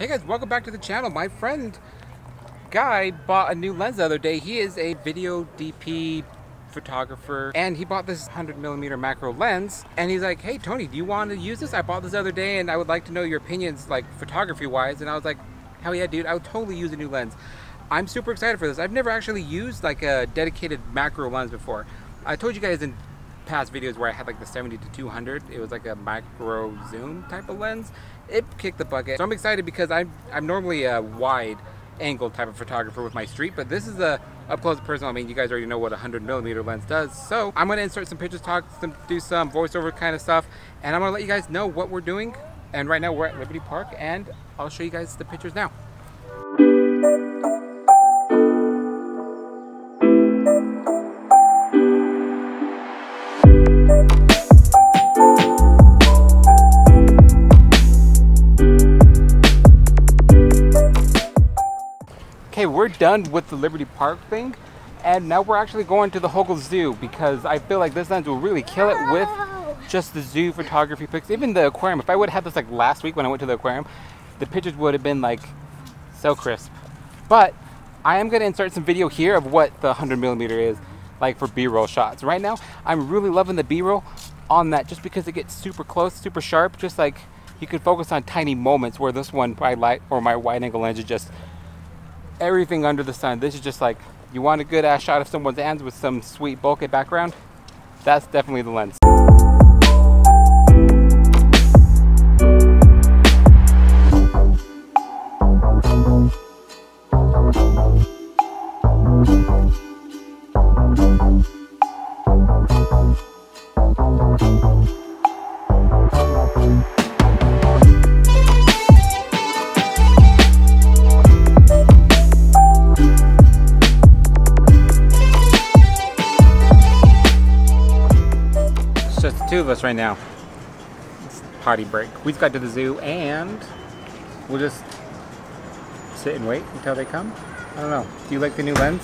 Hey guys, welcome back to the channel. My friend Guy bought a new lens the other day. He is a video DP photographer and he bought this 100mm macro lens and he's like, hey Tony, do you want to use this? I bought this the other day and I would like to know your opinions, like photography wise. And I was like, hell yeah dude, I would totally use a new lens. I'm super excited for this. I've never actually used like a dedicated macro lens before. I told you guys in past videos where I had like the 70 to 200, it was like a macro zoom type of lens. It kicked the bucket. So I'm excited because I'm normally a wide angle type of photographer with my street, but this is a up close and personal. I mean, you guys already know what a 100mm lens does. So I'm gonna insert some pictures, do some voiceover kind of stuff, and I'm gonna let you guys know what we're doing. And right now we're at Liberty Park and I'll show you guys the pictures now. Okay, we're done with the Liberty Park thing, and now we're actually going to the Hogle Zoo because I feel like this lens will really kill it with just the zoo photography pics. Even the aquarium, if I would have had this like last week when I went to the aquarium, the pictures would have been like so crisp. But I am going to insert some video here of what the 100mm is like for B-roll shots. Right now, I'm really loving the B-roll on that just because it gets super close, super sharp, just like you can focus on tiny moments where this one, my wide angle lens is just everything under the sun. This is just like, you want a good ass shot of someone's hands with some sweet bokeh background? That's definitely the lens. Two of us right now. It's potty break. We just got to the zoo and we'll just sit and wait until they come. I don't know. Do you like the new lens?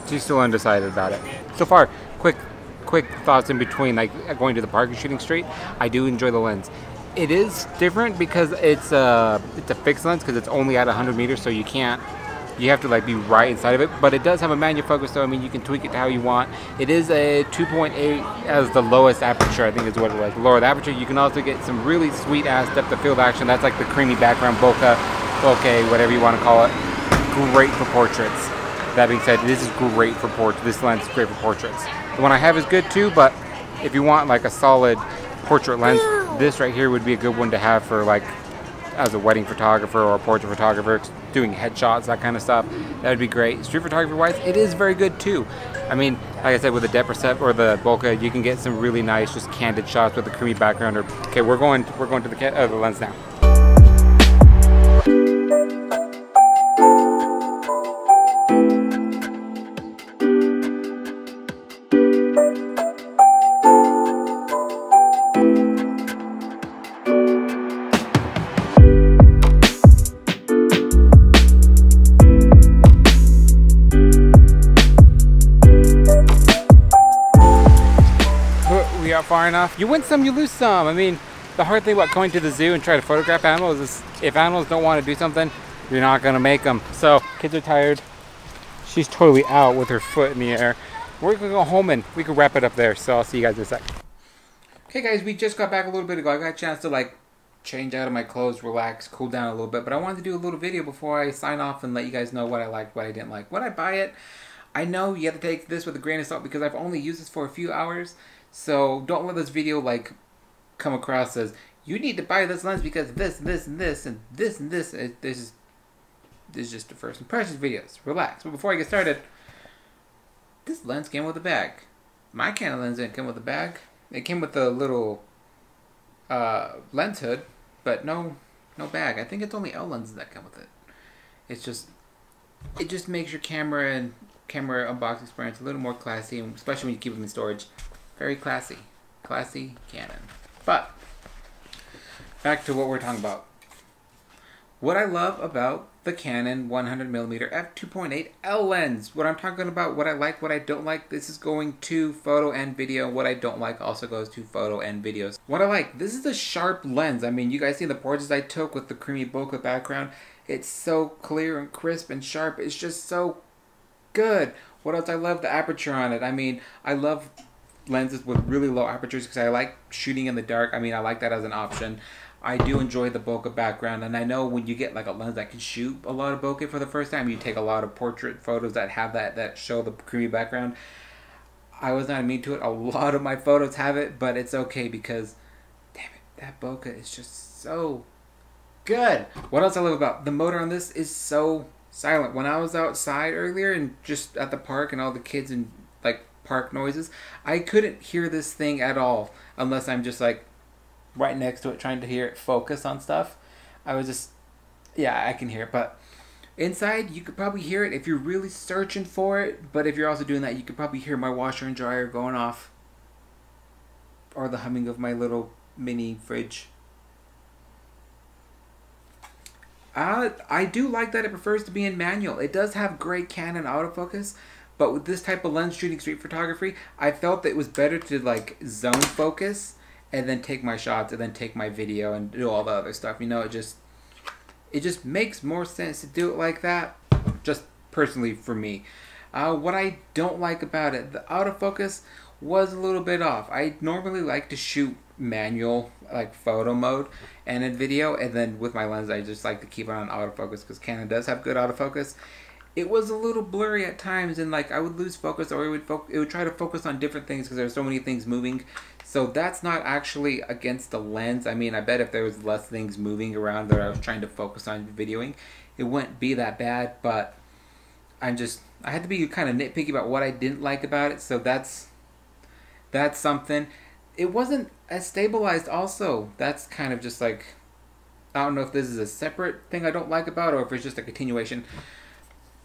She's still undecided about it. So far, quick thoughts in between, like going to the park and shooting straight. I do enjoy the lens. It is different because it's a fixed lens because it's only at 100 meters, so you have to like be right inside of it, but it does have a manual focus, so I mean you can tweak it to how you want. It is a 2.8 as the lowest aperture, I think is what it was. Lower the aperture, you can also get some really sweet ass depth of field action. That's like the creamy background bokeh, whatever you want to call it. Great for portraits. That being said, this is great for portraits. This lens is great for portraits. The one I have is good too, but if you want like a solid portrait lens, this right here would be a good one to have for like as a wedding photographer or a portrait photographer doing headshots, that kind of stuff. That would be great. Street photography wise, it is very good too. I mean, like I said, with the depth percept or the bokeh, you can get some really nice just candid shots with a creamy background. Okay, we're going to the lens now. Far enough. You win some, you lose some. I mean, the hard thing about going to the zoo and trying to photograph animals is if animals don't want to do something, you're not going to make them. So, kids are tired. She's totally out with her foot in the air. We're going to go home and we can wrap it up there. So, I'll see you guys in a sec. Okay guys, we just got back a little bit ago. I got a chance to like change out of my clothes, relax, cool down a little bit. But I wanted to do a little video before I sign off and let you guys know what I liked, what I didn't like. When I buy it, I know you have to take this with a grain of salt because I've only used this for a few hours. So don't let this video like come across as you need to buy this lens because this and this and this and this and this. This is just the first impressions videos. Relax. But before I get started, this lens came with a bag. My Canon lens didn't come with a bag. It came with a little lens hood, but no bag. I think it's only L lenses that come with it. It just makes your camera unboxing experience a little more classy, especially when you keep them in storage. Very classy. Classy Canon. But back to what we're talking about. What I love about the Canon 100mm f2.8L lens. What I'm talking about, what I like, what I don't like, this is going to photo and video. What I don't like also goes to photo and videos. What I like, this is a sharp lens. I mean, you guys see the portraits I took with the creamy bokeh background. It's so clear and crisp and sharp. It's just so good. What else? I love the aperture on it. I mean, I love lenses with really low apertures because I like shooting in the dark. I mean, I like that as an option. I do enjoy the bokeh background, and I know when you get like a lens that can shoot a lot of bokeh for the first time, you take a lot of portrait photos that have that show the creamy background. I was not immune to it. A lot of my photos have it, but it's okay because, damn it, that bokeh is just so good. What else I love about the motor on this is so silent. When I was outside earlier and just at the park and all the kids and like park noises, I couldn't hear this thing at all unless I'm just like right next to it trying to hear it focus on stuff. I was just, yeah, I can hear it, but inside you could probably hear it if you're really searching for it. But if you're also doing that, you could probably hear my washer and dryer going off or the humming of my little mini fridge. I do like that it prefers to be in manual. It does have great Canon autofocus, but with this type of lens shooting street photography, I felt that it was better to like zone focus and then take my shots and then take my video and do all the other stuff. You know, it just makes more sense to do it like that, just personally for me. What I don't like about it, the autofocus was a little bit off. I normally like to shoot manual, like photo mode, and in video, and then with my lens I just like to keep it on autofocus because Canon does have good autofocus. It was a little blurry at times, and like I would lose focus, or it would try to focus on different things because there's so many things moving. So that's not actually against the lens. I mean, I bet if there was less things moving around that I was trying to focus on videoing, it wouldn't be that bad. But I had to be kind of nitpicky about what I didn't like about it. So that's something. It wasn't as stabilized also. That's kind of just like, I don't know if this is a separate thing I don't like about it or if it's just a continuation.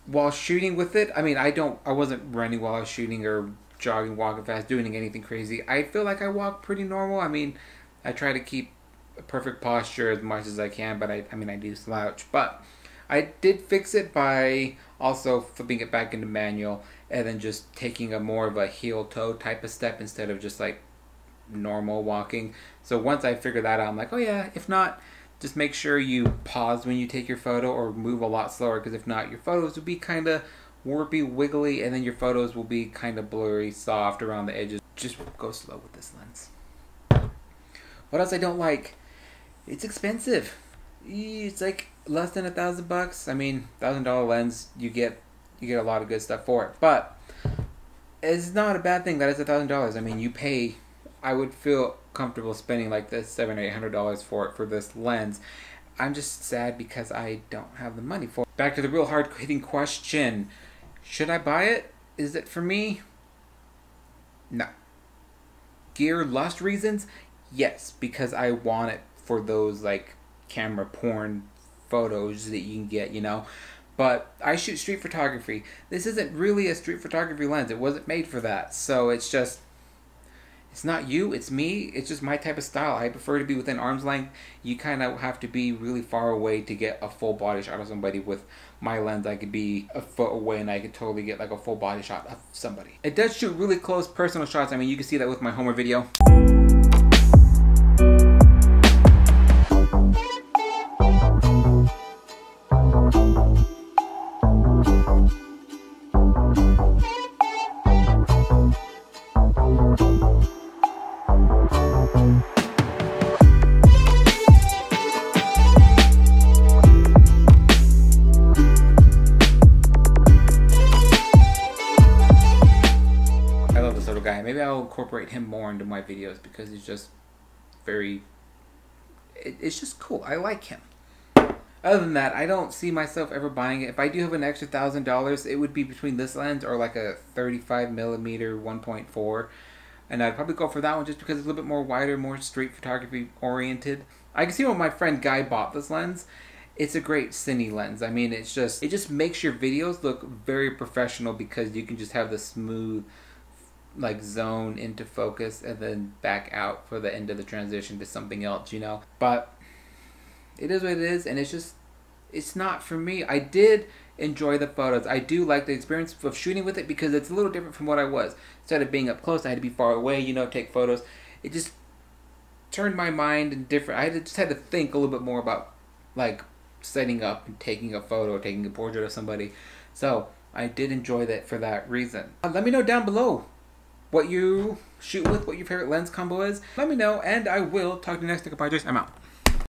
While shooting with it, I mean, I wasn't running while I was shooting or jogging, walking fast, doing anything crazy. I feel like I walk pretty normal. I mean, I try to keep a perfect posture as much as I can, but I mean, I do slouch. But I did fix it by also flipping it back into manual and then just taking a more of a heel-toe type of step instead of just like normal walking. So once I figured that out, I'm like, oh yeah, if not, just make sure you pause when you take your photo or move a lot slower, because if not, your photos will be kind of warpy, wiggly, and then your photos will be kind of blurry, soft around the edges. Just go slow with this lens. What else I don't like? It's expensive. It's like less than $1,000. I mean, $1,000 lens, you get a lot of good stuff for it. But it's not a bad thing that it's $1,000. I mean, you pay. I would feel comfortable spending like this $700 or $800 for this lens. I'm just sad because I don't have the money for it. Back to the real hard hitting question. Should I buy it? Is it for me? No. Gear lust reasons? Yes, because I want it for those like camera porn photos that you can get, you know. But I shoot street photography. This isn't really a street photography lens. It wasn't made for that. So it's just, it's not you, it's me. It's just my type of style. I prefer to be within arm's length. You kind of have to be really far away to get a full body shot of somebody. With my lens, I could be a foot away and I could totally get like a full body shot of somebody. It does shoot really close personal shots. I mean, you can see that with my Homer video. Maybe I'll incorporate him more into my videos because he's just very, it's just cool. I like him. Other than that, I don't see myself ever buying it. If I do have an extra $1,000, it would be between this lens or like a 35mm 1.4. And I'd probably go for that one just because it's a little bit more wider, more street photography oriented. I can see when my friend Guy bought this lens. It's a great cine lens. I mean, it just makes your videos look very professional because you can just have the smooth like zone into focus and then back out for the end of the transition to something else, you know. But it is what it is, and it's just it's not for me. I did enjoy the photos. I do like the experience of shooting with it because it's a little different from what I was. Instead of being up close, I had to be far away, you know, take photos. It just turned my mind in different. Just had to think a little bit more about like setting up and taking a photo, taking a portrait of somebody. So I did enjoy that for that reason. Let me know down below what you shoot with, what your favorite lens combo is. Let me know, and I will talk to you next. I'm out.